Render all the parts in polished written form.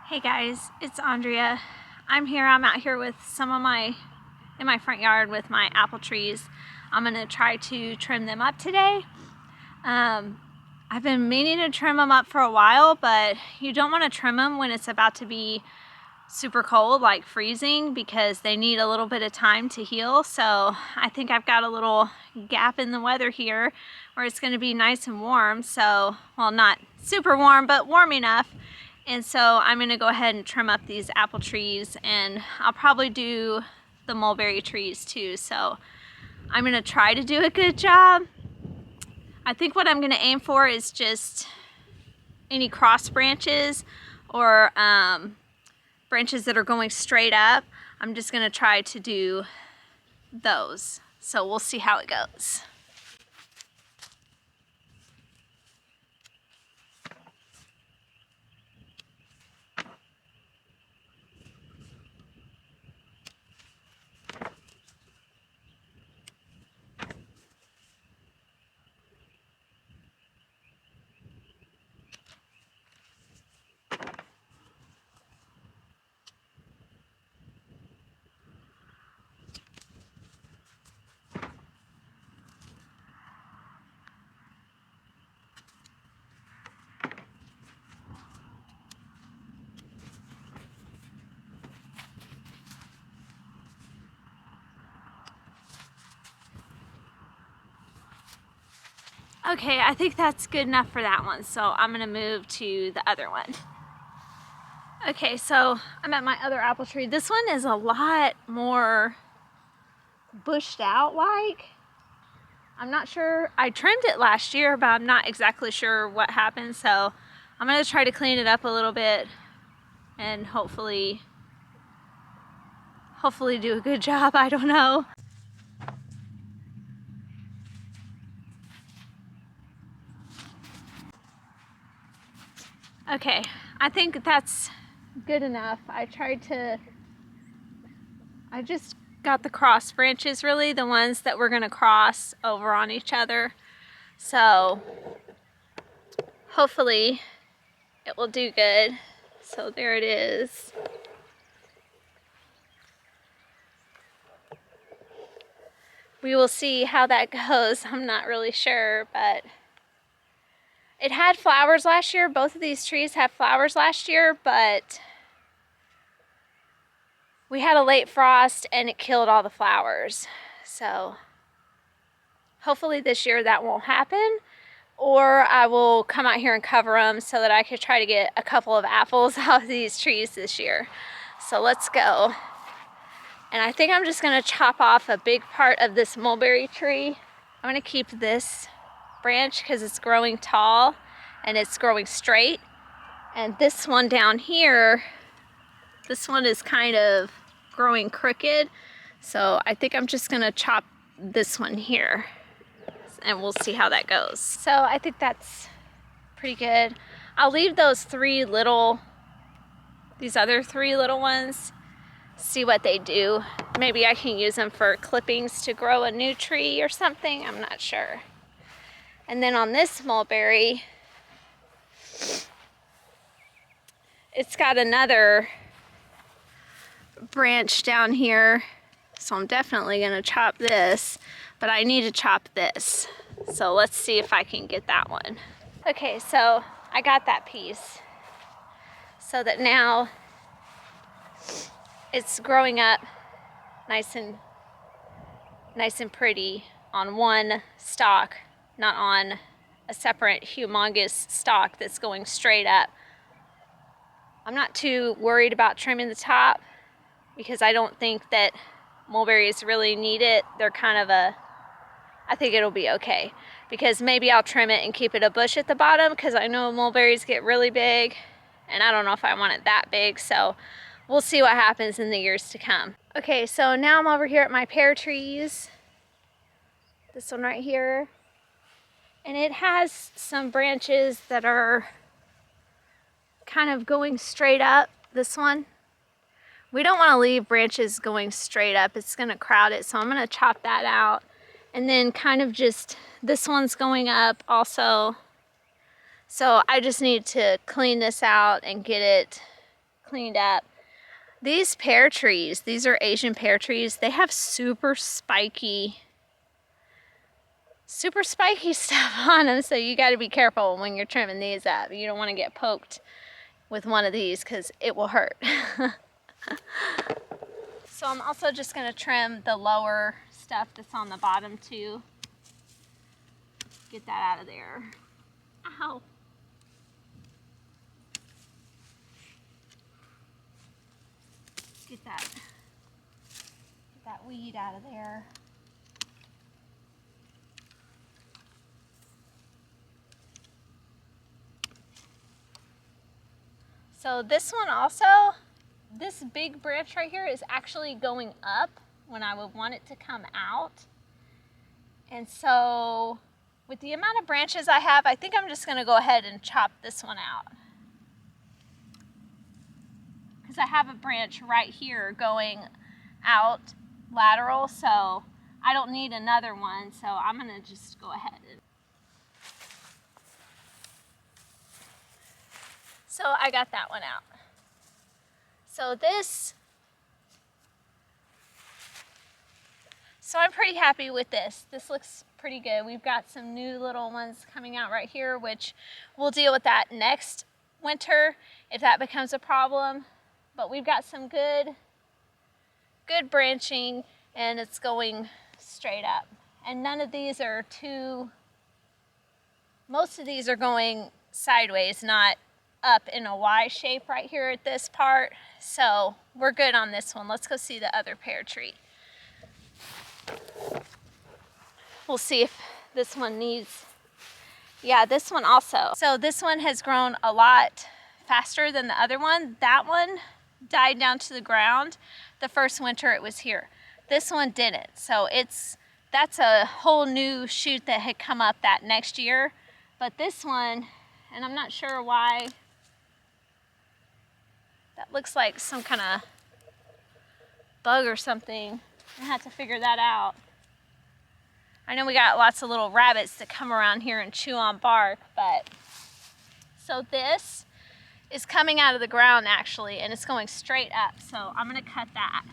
Hey guys, it's Andrea. I'm out here with in my front yard with my apple trees. I'm gonna try to trim them up today. I've been meaning to trim them up for a while, but you don't want to trim them when it's about to be super cold, like freezing, because they need a little bit of time to heal. So I think I've got a little gap in the weather here where it's going to be nice and warm. So, well, not super warm, but warm enough. And so I'm going to go ahead and trim up these apple trees, and I'll probably do the mulberry trees too. So I'm going to try to do a good job. I think what I'm going to aim for is just any cross branches or branches that are going straight up. I'm just going to try to do those. So we'll see how it goes. Okay, I think that's good enough for that one. So I'm gonna move to the other one. Okay, so I'm at my other apple tree. This one is a lot more bushed out like. I'm not sure, I trimmed it last year, but I'm not exactly sure what happened. So I'm gonna try to clean it up a little bit and hopefully do a good job. I don't know. Okay, I think that's good enough. I just got the cross branches, really, the ones that we're gonna cross over on each other. So hopefully it will do good. So there it is. We will see how that goes. I'm not really sure, but it had flowers last year. Both of these trees had flowers last year, but we had a late frost and it killed all the flowers. So hopefully this year that won't happen, or I will come out here and cover them so that I could try to get a couple of apples out of these trees this year. So let's go. And I think I'm just gonna chop off a big part of this mulberry tree. I'm gonna keep this branch because it's growing tall and it's growing straight. And this one down here, this one is kind of growing crooked. So I think I'm just gonna chop this one here and we'll see how that goes. So I think that's pretty good. I'll leave those these other three little ones, see what they do. Maybe I can use them for clippings to grow a new tree or something, I'm not sure. And then on this mulberry, it's got another branch down here, so I'm definitely gonna chop this, but I need to chop this. So let's see if I can get that one. Okay, so I got that piece so that now it's growing up nice and pretty on one stalk, not on a separate humongous stalk that's going straight up. I'm not too worried about trimming the top because I don't think that mulberries really need it. They're kind of I think it'll be okay, because maybe I'll trim it and keep it a bush at the bottom because I know mulberries get really big and I don't know if I want it that big. So we'll see what happens in the years to come. Okay, so now I'm over here at my pear trees. This one right here. And it has some branches that are kind of going straight up, this one. We don't want to leave branches going straight up. It's going to crowd it, so I'm going to chop that out. And then kind of just, this one's going up also. So I just need to clean this out and get it cleaned up. These pear trees, these are Asian pear trees, they have super spiky stuff on them, so you got to be careful when you're trimming these up. You don't want to get poked with one of these because it will hurt. So I'm also just going to trim the lower stuff that's on the bottom too. Get that out of there. Ow. Get that weed out of there. So this one also, this big branch right here is actually going up when I would want it to come out. And so with the amount of branches I have, I think I'm just gonna go ahead and chop this one out. Because I have a branch right here going out lateral, so I don't need another one, so I'm gonna just go ahead and... So I got that one out. So I'm pretty happy with this. This looks pretty good. We've got some new little ones coming out right here, which we'll deal with that next winter if that becomes a problem. But we've got some good branching, and it's going straight up. And none of these are most of these are going sideways, not up in a Y shape right here at this part. So we're good on this one. Let's go see the other pear tree. We'll see if this one needs, yeah, this one also. So this one has grown a lot faster than the other one. That one died down to the ground the first winter it was here. This one didn't. So that's a whole new shoot that had come up that next year. But this one, and I'm not sure why, that looks like some kind of bug or something. I had to figure that out. I know we got lots of little rabbits that come around here and chew on bark, but so this is coming out of the ground actually, and it's going straight up. So I'm gonna cut that.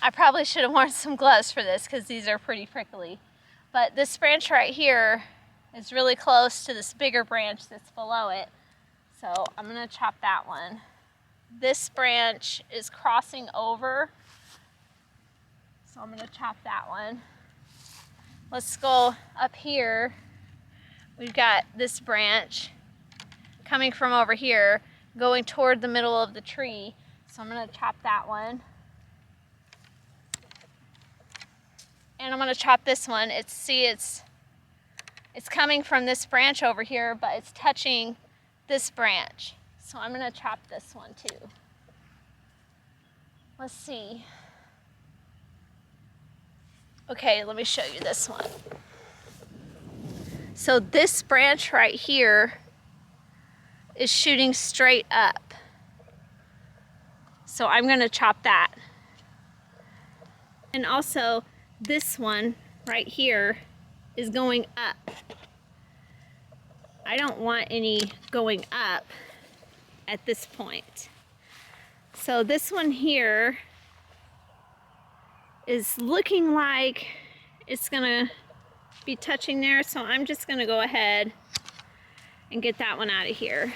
I probably should have worn some gloves for this because these are pretty prickly. But this branch right here is really close to this bigger branch that's below it. So I'm gonna chop that one. This branch is crossing over, so I'm gonna chop that one. Let's go up here. We've got this branch coming from over here, going toward the middle of the tree. So I'm gonna chop that one. And I'm gonna chop this one. It's coming from this branch over here, but it's touching this branch. So I'm gonna chop this one too. Let's see. Okay, let me show you this one. So this branch right here is shooting straight up. So I'm gonna chop that. And also this one right here is going up. I don't want any going up at this point. So this one here is looking like it's gonna be touching there, so I'm just gonna go ahead and get that one out of here.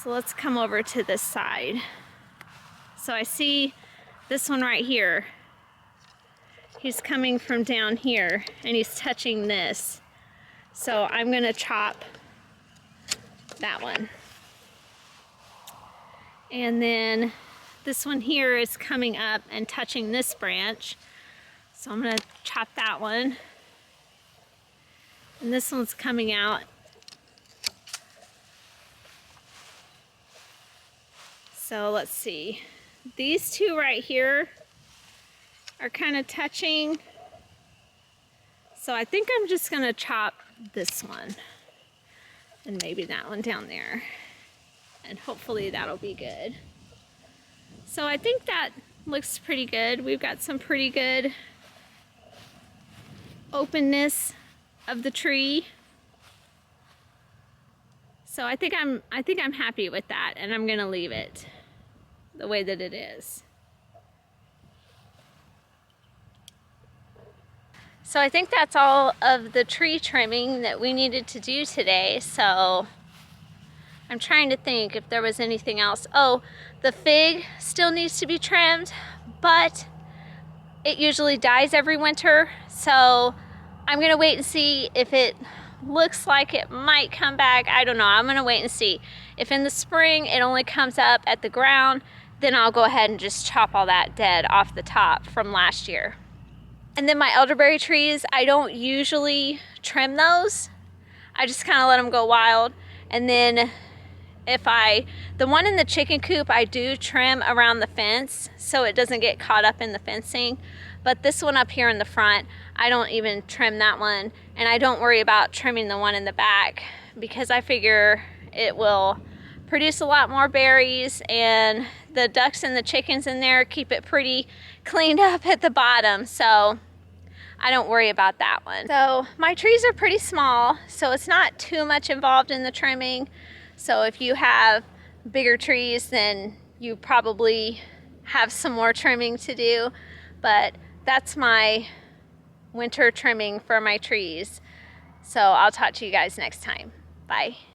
So let's come over to this side. So I see this one right here. He's coming from down here and he's touching this. So I'm gonna chop that one. And then this one here is coming up and touching this branch. So I'm gonna chop that one. And this one's coming out. So let's see. These two right here are kind of touching. So I think I'm just gonna chop this one and maybe that one down there. And hopefully that'll be good. So I think that looks pretty good. We've got some pretty good openness of the tree. So I think I'm happy with that, and I'm gonna leave it the way that it is. So I think that's all of the tree trimming that we needed to do today. So I'm trying to think if there was anything else. Oh, the fig still needs to be trimmed, but it usually dies every winter. So I'm gonna wait and see if it looks like it might come back. I don't know, I'm gonna wait and see. If in the spring it only comes up at the ground, then I'll go ahead and just chop all that dead off the top from last year. And then my elderberry trees, I don't usually trim those. I just kind of let them go wild. And then the one in the chicken coop, I do trim around the fence so it doesn't get caught up in the fencing. But this one up here in the front, I don't even trim that one. And I don't worry about trimming the one in the back because I figure it will produce a lot more berries, and the ducks and the chickens in there keep it pretty cleaned up at the bottom. So I don't worry about that one. So my trees are pretty small, so it's not too much involved in the trimming. So if you have bigger trees, then you probably have some more trimming to do. But that's my winter trimming for my trees. So I'll talk to you guys next time. Bye.